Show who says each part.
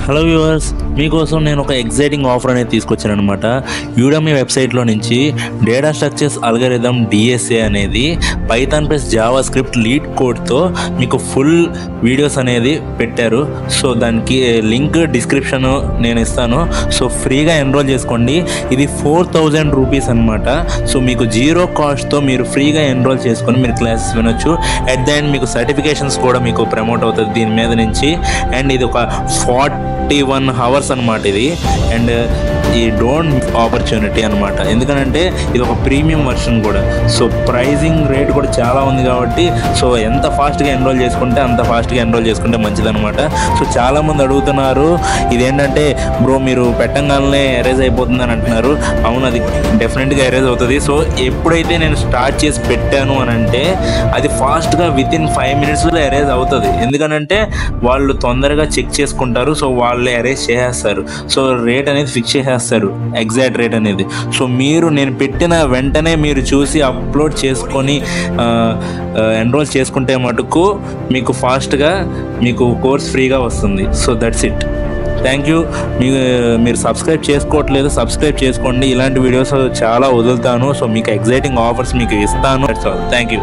Speaker 1: Hello viewers, మీకోసం నేను ఒక ఎగ్జైటింగ్ ఆఫర్ అనేది తీసుకొచ్చాను అనమాట. యూడమీ వెబ్సైట్లో నుంచి డేటా స్ట్రక్చర్స్ అల్గోరిథం డిఎస్ఏ అనేది Python plus Java script lead కోడ్తో మీకు ఫుల్ వీడియోస్ అనేది పెట్టారు. సో దానికి లింక్ డిస్క్రిప్షన్ నేను ఇస్తాను. సో ఫ్రీగా ఎన్రోల్ చేసుకోండి. ఇది 4000 రూపీస్ అనమాట. సో మీకు జీరో కాస్ట్తో మీరు ఫ్రీగా ఎన్రోల్ చేసుకొని మీరు క్లాసెస్ వినొచ్చు. అట్ ద ఎండ్ మీకు సర్టిఫికేషన్స్ కూడా మీకు ప్రమోట్ అవుతుంది దీని మీద నుంచి. అండ్ ఇది ఒక 41 hours అనమాట ఇది. అండ్ ఈ డోంట్ ఆపర్చునిటీ అనమాట, ఎందుకంటే ఇది ఒక ప్రీమియం వర్షన్ కూడా. సో ప్రైజింగ్ రేట్ కూడా చాలా ఉంది కాబట్టి సో ఎంత ఫాస్ట్గా ఎన్రోల్ చేసుకుంటే అంత ఫాస్ట్గా ఎన్రోల్ చేసుకుంటే మంచిదనమాట. సో చాలామంది అడుగుతున్నారు ఇదేంటంటే బ్రో మీరు పెట్టంగానే ఎరేజ్ అయిపోతుంది అని అంటున్నారు. అవును, అది డెఫినెట్గా ఎరేజ్ అవుతుంది. సో ఎప్పుడైతే నేను స్టార్ట్ చేసి పెట్టాను అని అంటే అది ఫాస్ట్గా వితిన్ 5 minutesలో ఎరేజ్ అవుతుంది. ఎందుకనంటే వాళ్ళు తొందరగా చెక్ చేసుకుంటారు. సో వాళ్ళు ఎరేజ్ చేసేస్తారు. సో రేట్ అనేది ఫిక్స్ చేసేస్తారు, ఎగ్జాక్ట్ రేట్ అనేది. సో మీరు నేను పెట్టిన వెంటనే మీరు చూసి అప్లోడ్ చేసుకొని ఎన్రోల్ చేసుకుంటే మటుకు మీకు ఫాస్ట్గా మీకు కోర్స్ ఫ్రీగా వస్తుంది. So that's it. Thank you. మీరు సబ్స్క్రైబ్ చేసుకోవట్లేదు, సబ్స్క్రైబ్ చేసుకోండి. ఇలాంటి వీడియోస్ చాలా వదులుతాను. సో మీకు ఎగ్జైటింగ్ ఆఫర్స్ మీకు ఇస్తాను. That's all. Thank you.